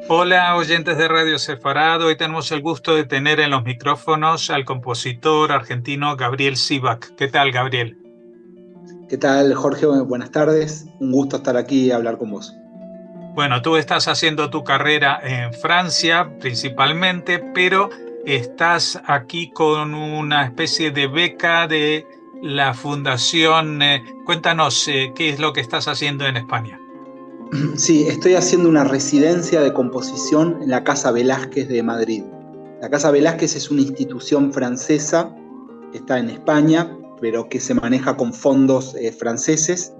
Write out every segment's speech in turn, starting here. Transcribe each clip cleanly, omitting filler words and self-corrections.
Hola, oyentes de Radio Sefarado. Hoy tenemos el gusto de tener en los micrófonos al compositor argentino Gabriel Sivak. ¿Qué tal, Gabriel? ¿Qué tal, Jorge? Buenas tardes. Un gusto estar aquí y hablar con vos. Bueno, tú estás haciendo tu carrera en Francia principalmente, pero estás aquí con una especie de beca de la Fundación. Cuéntanos, ¿qué es lo que estás haciendo en España? Sí, estoy haciendo una residencia de composición en la Casa Velázquez de Madrid. La Casa Velázquez es una institución francesa que está en España, pero que se maneja con fondos franceses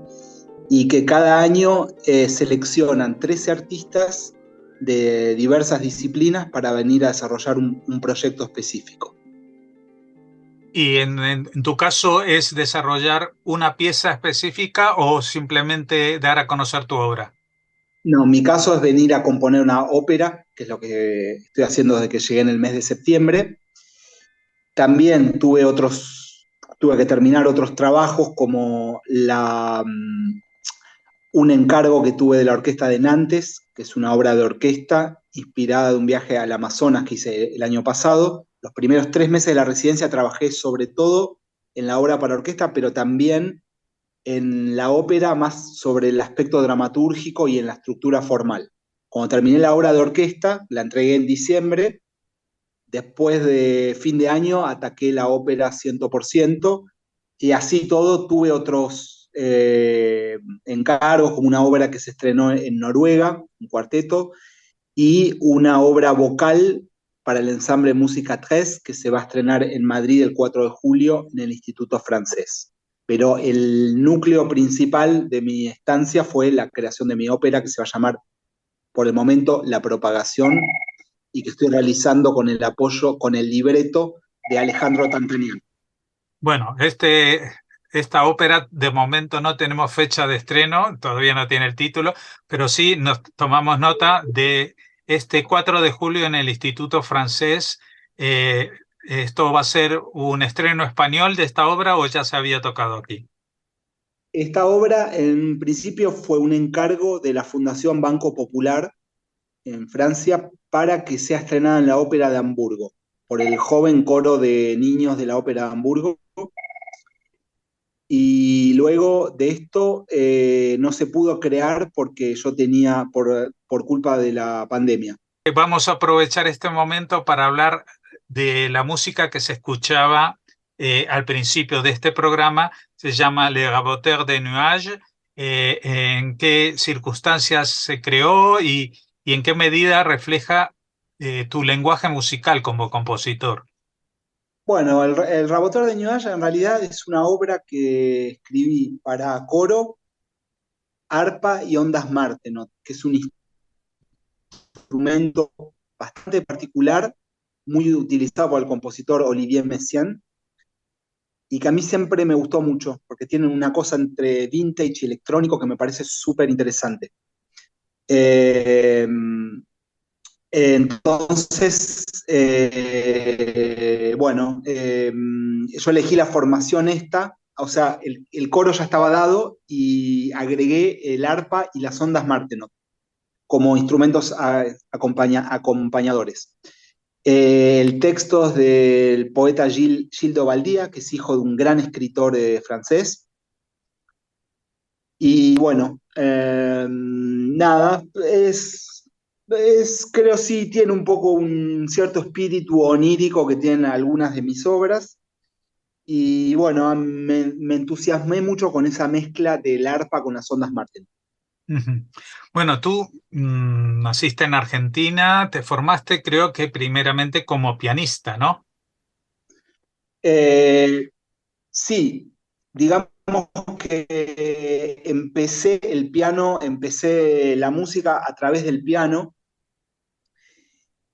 y que cada año seleccionan 13 artistas de diversas disciplinas para venir a desarrollar un proyecto específico. ¿Y en tu caso es desarrollar una pieza específica o simplemente dar a conocer tu obra? No, mi caso es venir a componer una ópera, que es lo que estoy haciendo desde que llegué en el mes de septiembre. También tuve que terminar otros trabajos como un encargo que tuve de la Orquesta de Nantes, que es una obra de orquesta inspirada de un viaje al Amazonas que hice el año pasado. Los primeros 3 meses de la residencia trabajé sobre todo en la obra para orquesta, pero también en la ópera más sobre el aspecto dramatúrgico y en la estructura formal. Cuando terminé la obra de orquesta, la entregué en diciembre. Después de fin de año ataqué la ópera 100% y así todo tuve otros encargos, como una obra que se estrenó en Noruega, un cuarteto, y una obra vocal para el ensamble Música 3 que se va a estrenar en Madrid el 4 de julio en el Instituto Francés. Pero el núcleo principal de mi estancia fue la creación de mi ópera que se va a llamar por el momento La Propagación y que estoy realizando con el apoyo, con el libreto de Alejandro Tantanian. Bueno, esta ópera de momento no tenemos fecha de estreno, todavía no tiene el título, pero sí nos tomamos nota de este 4 de julio en el Instituto Francés. Eh, ¿Esto va a ser un estreno español de esta obra o ya se había tocado aquí? Esta obra en principio fue un encargo de la Fundación Banco Popular en Francia para que sea estrenada en la Ópera de Hamburgo por el joven coro de niños de la Ópera de Hamburgo. Y luego de esto no se pudo crear porque yo tenía, por culpa de la pandemia. Vamos a aprovechar este momento para hablar de la música que se escuchaba al principio de este programa. Se llama Le Raboteur des Nuages. ¿En qué circunstancias se creó y en qué medida refleja tu lenguaje musical como compositor? Bueno, el Raboteur de Ñualla en realidad es una obra que escribí para coro, arpa y ondas Martenot, que es un instrumento bastante particular, muy utilizado por el compositor Olivier Messiaen, y que a mí siempre me gustó mucho, porque tiene una cosa entre vintage y electrónico que me parece súper interesante. Eh, entonces, bueno, yo elegí la formación esta, o sea, el coro ya estaba dado y agregué el arpa y las ondas Martenot como instrumentos acompañadores. El texto es del poeta Gilles de Valdía, que es hijo de un gran escritor francés. Y bueno, nada, creo sí, tiene un poco un cierto espíritu onírico que tienen algunas de mis obras. Y bueno, me entusiasmé mucho con esa mezcla del arpa con las ondas Martin. Ujú. Bueno, tú naciste en Argentina, te formaste creo que primeramente como pianista, ¿no? Eh, sí, digamos que empecé el piano, empecé la música a través del piano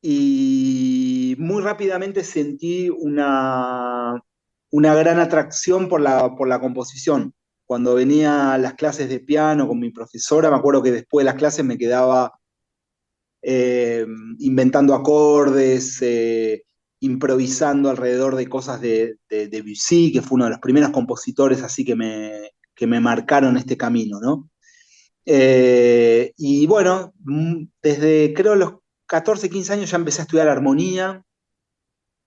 y muy rápidamente sentí una gran atracción por la composición. Cuando venía a las clases de piano con mi profesora, me acuerdo que después de las clases me quedaba eh, inventando acordes, improvisando alrededor de cosas de Debussy, que fue uno de los primeros compositores así que me marcaron este camino, ¿no? Y bueno, desde creo los 14, 15 años ya empecé a estudiar armonía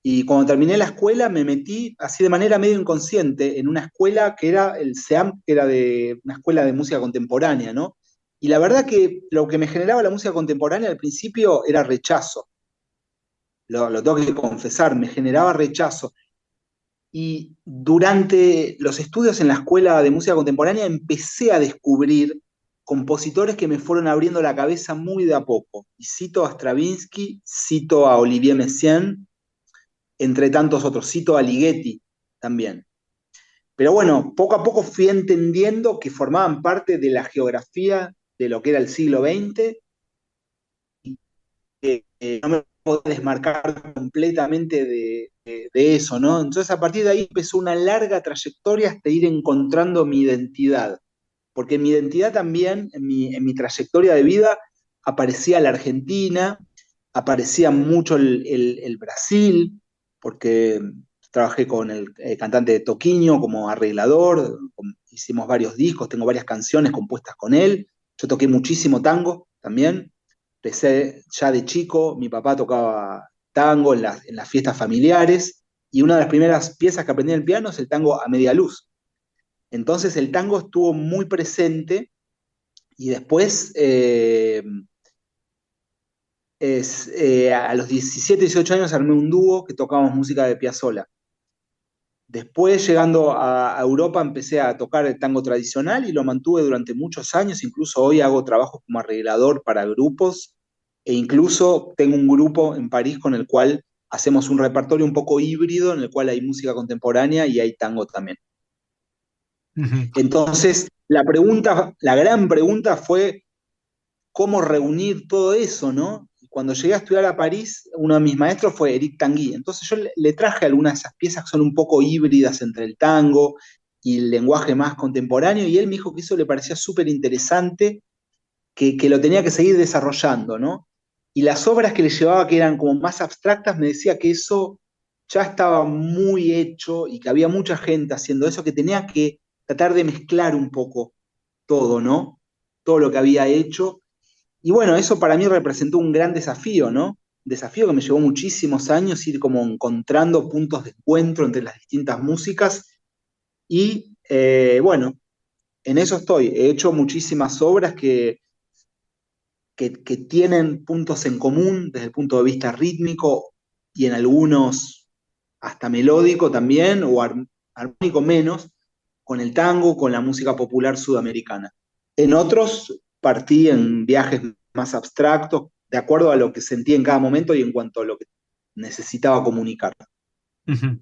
y cuando terminé la escuela me metí así de manera medio inconsciente en una escuela que era el SEAM, que era de una escuela de música contemporánea, ¿no? Y la verdad que lo que me generaba la música contemporánea al principio era rechazo, lo tengo que confesar, me generaba rechazo. Y durante los estudios en la escuela de música contemporánea empecé a descubrir compositores que me fueron abriendo la cabeza muy de a poco. Y cito a Stravinsky, cito a Olivier Messiaen, entre tantos otros, cito a Ligeti también. Pero bueno, poco a poco fui entendiendo que formaban parte de la geografía de lo que era el siglo XX, no me puedo desmarcar completamente de eso, ¿no? Entonces a partir de ahí empezó una larga trayectoria hasta ir encontrando mi identidad, porque en mi identidad también, en mi trayectoria de vida, aparecía la Argentina, aparecía mucho el Brasil, porque trabajé con el cantante de Toquinho como arreglador, hicimos varios discos, tengo varias canciones compuestas con él, yo toqué muchísimo tango también, empecé ya de chico, mi papá tocaba tango en las fiestas familiares, y una de las primeras piezas que aprendí en el piano es el tango A Media Luz. Entonces el tango estuvo muy presente y después a los 17, 18 años armé un dúo que tocábamos música de Piazzolla. Después, llegando a Europa, empecé a tocar el tango tradicional y lo mantuve durante muchos años. Incluso hoy hago trabajos como arreglador para grupos e incluso tengo un grupo en París con el cual hacemos un repertorio un poco híbrido en el cual hay música contemporánea y hay tango también. Ujú. Entonces, la gran pregunta fue cómo reunir todo eso, ¿no? Y cuando llegué a estudiar a París, uno de mis maestros fue Eric Tanguy. Entonces yo le traje algunas de esas piezas que son un poco híbridas entre el tango y el lenguaje más contemporáneo, y él me dijo que eso le parecía súper interesante, que lo tenía que seguir desarrollando, ¿no? Y las obras que le llevaba, que eran como más abstractas, me decía que eso ya estaba muy hecho y que había mucha gente haciendo eso, que tenía que tratar de mezclar un poco todo, ¿no? Todo lo que había hecho. Y bueno, eso para mí representó un gran desafío, ¿no? Desafío que me llevó muchísimos años ir como encontrando puntos de encuentro entre las distintas músicas. Y bueno, en eso estoy. He hecho muchísimas obras que tienen puntos en común desde el punto de vista rítmico y en algunos hasta melódico también, o armónico menos, con el tango, con la música popular sudamericana. En otros partí en viajes más abstractos, de acuerdo a lo que sentí en cada momento y en cuanto a lo que necesitaba comunicar. Ujú.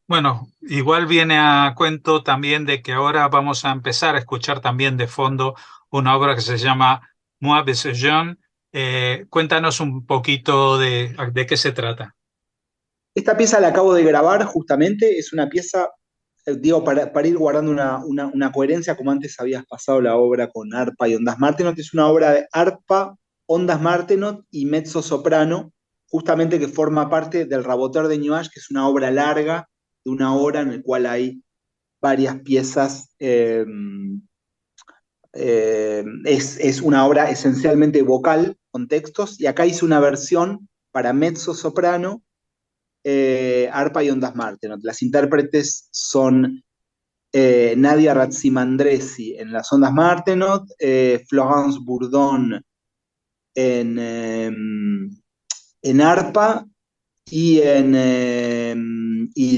Bueno, igual viene a cuento también de que ahora vamos a empezar a escuchar también de fondo una obra que se llama Moi Bese Jeune. Cuéntanos un poquito de qué se trata. Esta pieza la acabo de grabar justamente, es una pieza, digo, para ir guardando una coherencia, como antes habías pasado la obra con arpa y ondas Martenot, es una obra de arpa, ondas Martenot y mezzo soprano, justamente que forma parte del Raboteur de Nuages, que es una obra larga de una hora en el cual hay varias piezas. Es una obra esencialmente vocal, con textos, y acá hice una versión para mezzo soprano, arpa y ondas Martenot. Las intérpretes son Nadia Razzimandresi en las ondas Martenot, Florence Bourdon en arpa y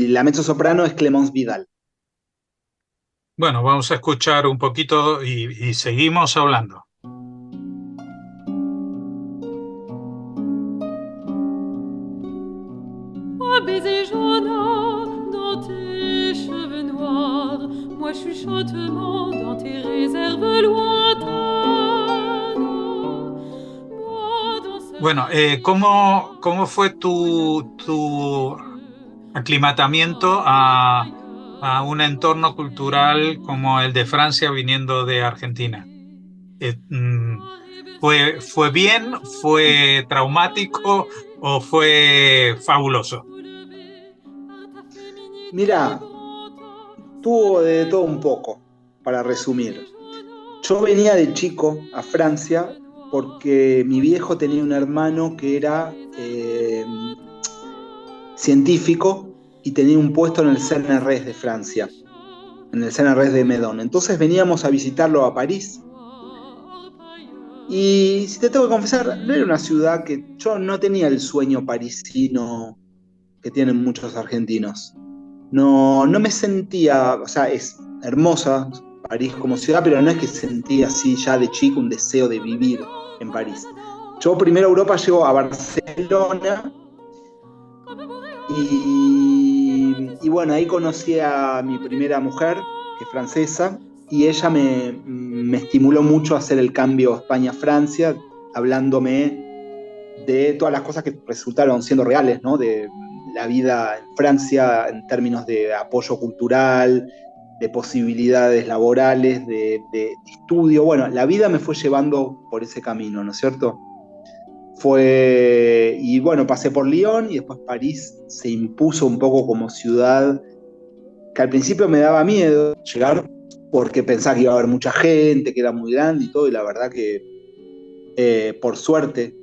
la mezzosoprano es Clemence Vidal. Bueno, vamos a escuchar un poquito y seguimos hablando. Oh, baiser jaune dans tes cheveux noirs, moi chuchotement dans tes réserves lointaines. Moi dans cette Bueno, ¿cómo fue tu aclimatamiento a un entorno cultural como el de Francia viniendo de Argentina? Eh, mm, ¿Fue bien, fue traumático o fue fabuloso? Mira, tuvo de todo un poco, para resumir. Yo venía de chico a Francia porque mi viejo tenía un hermano que era científico y tenía un puesto en el CNRS de Francia, en el CNRS de Meudon. Entonces veníamos a visitarlo a París. Y si te tengo que confesar, no era una ciudad que yo no tenía el sueño parisino que tienen muchos argentinos. No, no me sentía, o sea, es hermosa París como ciudad, pero no es que sentía así ya de chico un deseo de vivir en París. Yo primero a Europa llego a Barcelona y bueno, ahí conocí a mi primera mujer, que es francesa, y ella me estimuló mucho a hacer el cambio España-Francia, hablándome de todas las cosas que resultaron siendo reales, ¿no? De la vida en Francia en términos de apoyo cultural, de posibilidades laborales, de estudio. Bueno, la vida me fue llevando por ese camino, ¿no es cierto? Y bueno, pasé por Lyon y después París se impuso un poco como ciudad que al principio me daba miedo llegar porque pensaba que iba a haber mucha gente, que era muy grande y todo, y la verdad que por suerte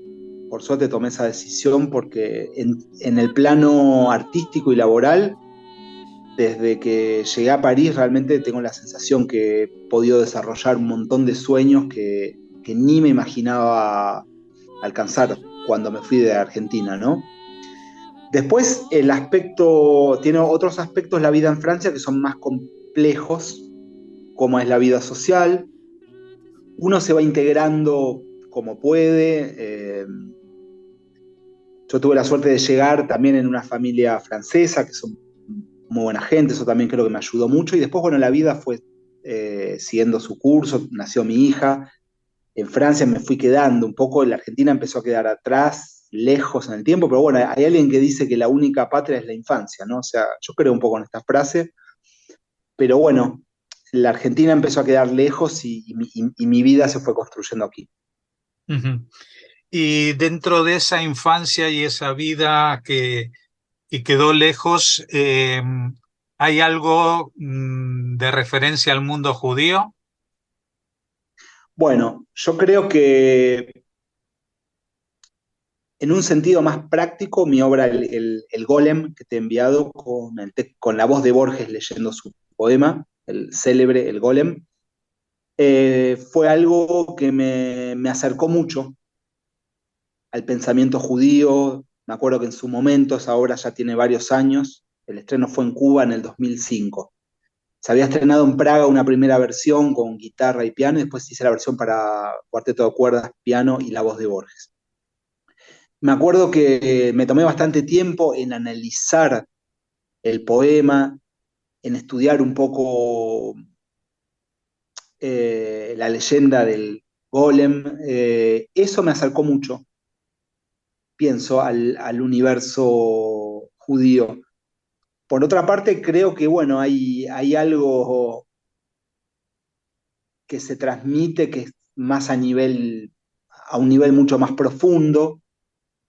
tomé esa decisión porque en el plano artístico y laboral, desde que llegué a París realmente tengo la sensación que he podido desarrollar un montón de sueños que ni me imaginaba alcanzar cuando me fui de Argentina, ¿no? Después tiene otros aspectos la vida en Francia que son más complejos, como es la vida social. Uno se va integrando como puede. Yo tuve la suerte de llegar también en una familia francesa, que son muy buena gente, eso también creo que me ayudó mucho. Y después, bueno, la vida fue siguiendo su curso, nació mi hija. En Francia me fui quedando un poco, la Argentina empezó a quedar atrás, lejos en el tiempo, pero bueno, hay alguien que dice que la única patria es la infancia, ¿no? O sea, yo creo un poco en esta frase, pero bueno, la Argentina empezó a quedar lejos y mi vida se fue construyendo aquí. Uh-huh. Y dentro de esa infancia y esa vida que quedó lejos, ¿hay algo de referencia al mundo judío? Bueno, yo creo que en un sentido más práctico, mi obra, el Golem, que te he enviado con la voz de Borges leyendo su poema, el célebre El Golem, fue algo que me acercó mucho al pensamiento judío. Me acuerdo que en su momento, esa obra ya tiene varios años, el estreno fue en Cuba en el 2005. Se había estrenado en Praga una primera versión con guitarra y piano, y después hice la versión para cuarteto de cuerdas, piano y la voz de Borges. Me acuerdo que me tomé bastante tiempo en analizar el poema, en estudiar un poco la leyenda del Golem. Eso me acercó mucho, pienso, al universo judío. Por otra parte, creo que bueno, hay algo que se transmite que es más a un nivel mucho más profundo,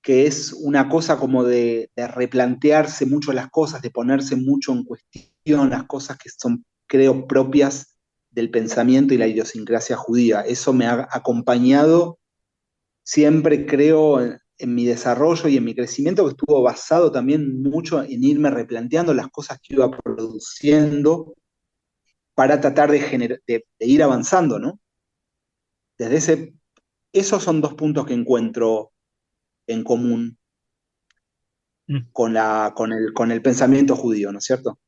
que es una cosa como de replantearse mucho las cosas, de ponerse mucho en cuestión las cosas que son, creo, propias del pensamiento y la idiosincrasia judía. Eso me ha acompañado siempre, creo, en mi desarrollo y en mi crecimiento, que estuvo basado también mucho en irme replanteando las cosas que iba produciendo para tratar de ir avanzando, ¿no? Esos son dos puntos que encuentro en común con el pensamiento judío, ¿no es cierto?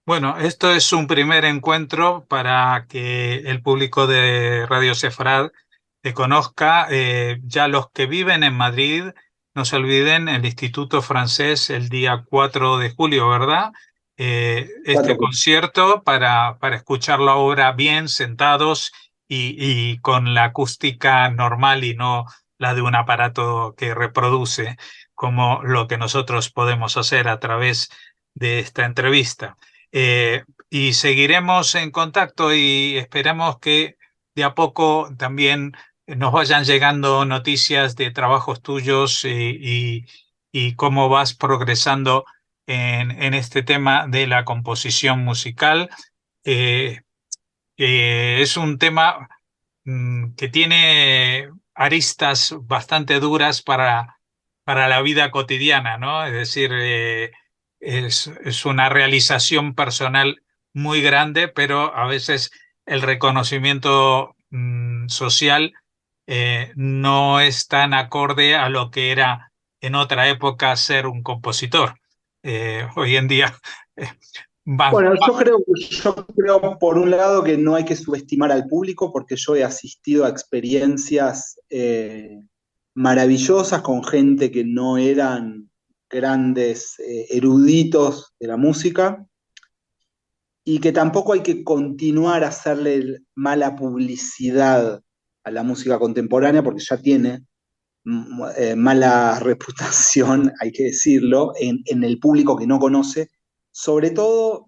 Bueno, esto es un primer encuentro para que el público de Radio Sefarad te conozca. Ya los que viven en Madrid, no se olviden, el Instituto Francés el día 4 de julio, ¿verdad? Este concierto para escuchar la obra bien, sentados y con la acústica normal y no la de un aparato que reproduce, como lo que nosotros podemos hacer a través de esta entrevista. Y seguiremos en contacto y esperamos que de a poco también nos vayan llegando noticias de trabajos tuyos y cómo vas progresando en este tema de la composición musical. Es un tema que tiene aristas bastante duras para la vida cotidiana, ¿no? Es decir, es una realización personal muy grande, pero a veces el reconocimiento social no es tan acorde a lo que era en otra época ser un compositor. Hoy en día, eh, va- Bueno, yo creo por un lado que no hay que subestimar al público porque yo he asistido a experiencias maravillosas con gente que no eran grandes eruditos de la música y que tampoco hay que continuar a hacerle mala publicidad a la música contemporánea porque ya tiene mala reputación, hay que decirlo, en el público que no conoce, sobre todo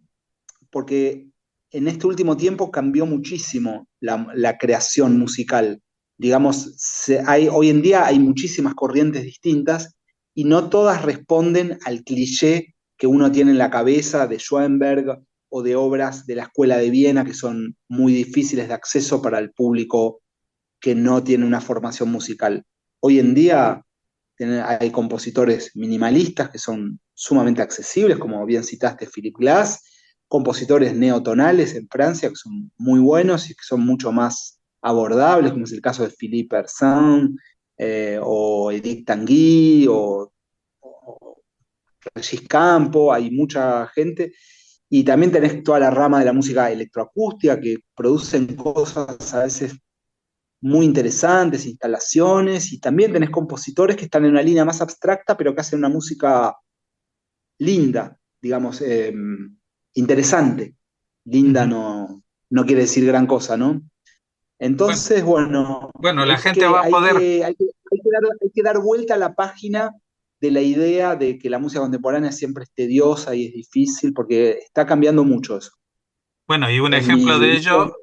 porque en este último tiempo cambió muchísimo la creación musical. Digamos, hoy en día hay muchísimas corrientes distintas y no todas responden al cliché que uno tiene en la cabeza de Schoenberg o de obras de la Escuela de Viena que son muy difíciles de acceso para el público que no tiene una formación musical. Hoy en día hay compositores minimalistas que son sumamente accesibles, como bien citaste Philip Glass, compositores neotonales en Francia que son muy buenos y que son mucho más abordables, como es el caso de Philippe Hersant, o Edith Tanguy, o Regis Campo, hay mucha gente. Y también tenés toda la rama de la música electroacústica que producen cosas a veces muy interesantes, instalaciones, y también tenés compositores que están en una línea más abstracta, pero que hacen una música linda, digamos, interesante. Linda no quiere decir gran cosa, ¿no? bueno, Entonces, bueno, bueno, la gente va a poder. hay que dar vuelta a la página de la idea de que la música contemporánea siempre es tediosa y es difícil, porque está cambiando mucho eso. Bueno, y un En mi ejemplo de visión. ello.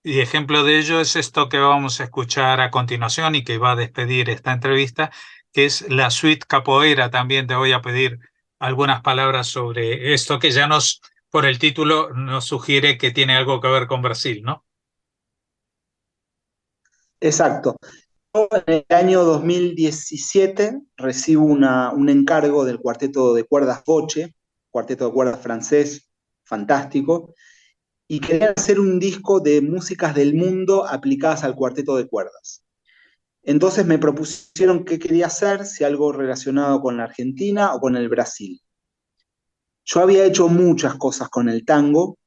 Y ejemplo de ello es esto que vamos a escuchar a continuación y que va a despedir esta entrevista, que es la suite Capoeira. También te voy a pedir algunas palabras sobre esto que ya por el título, nos sugiere que tiene algo que ver con Brasil, ¿no? Exacto. En el año 2017 recibo un encargo del cuarteto de cuerdas Voce, cuarteto de cuerdas francés, fantástico, y querían hacer un disco de músicas del mundo aplicadas al cuarteto de cuerdas. Entonces me propusieron qué quería hacer, si algo relacionado con la Argentina o con el Brasil. Yo había hecho muchas cosas con el tango,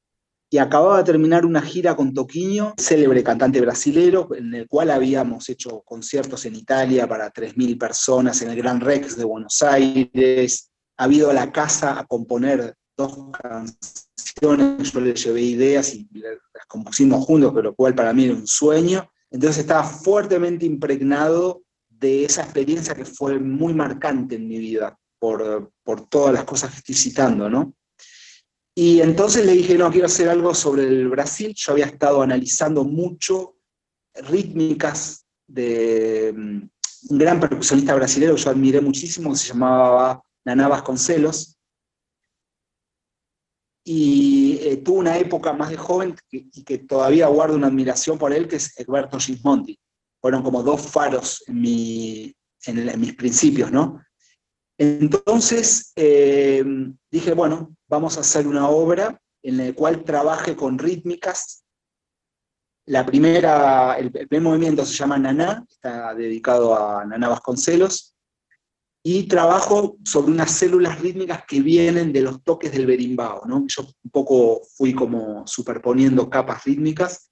y acababa de terminar una gira con Toquinho, célebre cantante brasilero, en el cual habíamos hecho conciertos en Italia para 3.000 personas en el Gran Rex de Buenos Aires. Ha ido a la casa a componer 2 canciones, yo le llevé ideas y las compusimos juntos, pero lo cual para mí era un sueño. Entonces estaba fuertemente impregnado de esa experiencia que fue muy marcante en mi vida, por todas las cosas que estoy citando, ¿no? Y entonces le dije, no, quiero hacer algo sobre el Brasil. Yo había estado analizando mucho rítmicas de un gran percusionista brasileño que yo admiré muchísimo, que se llamaba Naná Vasconcelos. Y tuve una época más de joven y que todavía guardo una admiración por él, que es Egberto Gismonti. Fueron como 2 faros en mis principios, ¿no? Entonces dije, bueno, vamos a hacer una obra en la cual trabaje con rítmicas. El primer movimiento se llama Naná, está dedicado a Naná Vasconcelos, y trabajo sobre unas células rítmicas que vienen de los toques del berimbau, ¿no? Yo un poco fui como superponiendo capas rítmicas,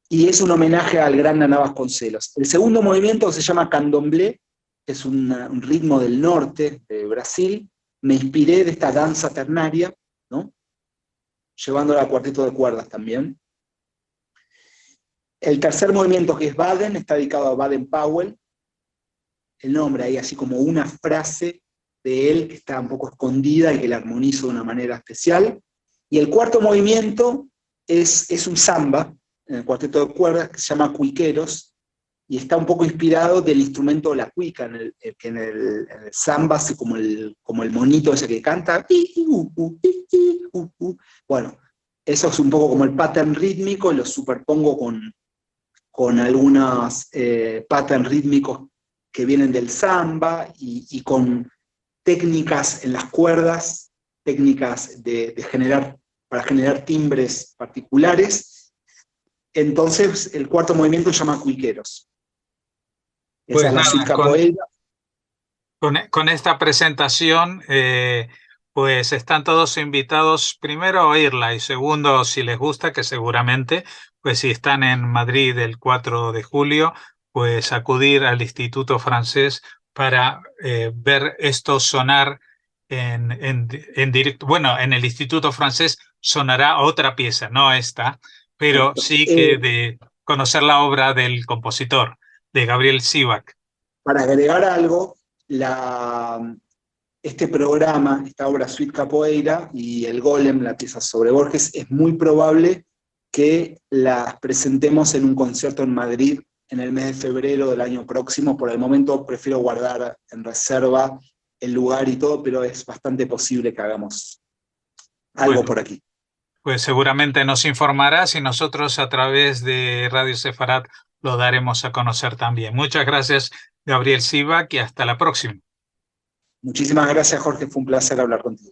y es un homenaje al gran Naná Vasconcelos. El segundo movimiento se llama Candomblé, es un ritmo del norte de Brasil. Me inspiré de esta danza ternaria, ¿no? Llevándola a cuarteto de cuerdas también. El tercer movimiento, que es Baden, está dedicado a Baden Powell. El nombre ahí, así como una frase de él que está un poco escondida y que la armonizo de una manera especial. Y el cuarto movimiento es un samba, en el cuarteto de cuerdas, que se llama Cuiqueros, y está un poco inspirado del instrumento de la cuica, que en el samba hace como el monito ese que canta. Bueno, eso es un poco como el pattern rítmico, y lo superpongo con con algunos patterns rítmicos que vienen del samba y con técnicas en las cuerdas, técnicas para generar timbres particulares. Entonces, el cuarto movimiento se llama Cuiqueros. Esa Pues es la nada, suite capoeira. con esta presentación, pues están todos invitados, primero a oírla y segundo, si les gusta, que seguramente, pues si están en Madrid el 4 de julio, pues acudir al Instituto Francés para ver esto sonar en directo. Bueno, en el Instituto Francés sonará otra pieza, no esta, pero Perfecto. sí que de conocer la obra del compositor, de Gabriel Sivak. Para agregar algo, este programa, esta obra Suite Capoeira y el Golem, la pieza sobre Borges, es muy probable que las presentemos en un concierto en Madrid en el mes de febrero del año próximo. Por el momento prefiero guardar en reserva el lugar y todo, pero es bastante posible que hagamos algo Bueno, por aquí. pues seguramente nos informarás y nosotros a través de Radio Sefarat lo daremos a conocer también. Muchas gracias, Gabriel Sivak, y hasta la próxima. Muchísimas gracias, Jorge, fue un placer hablar contigo.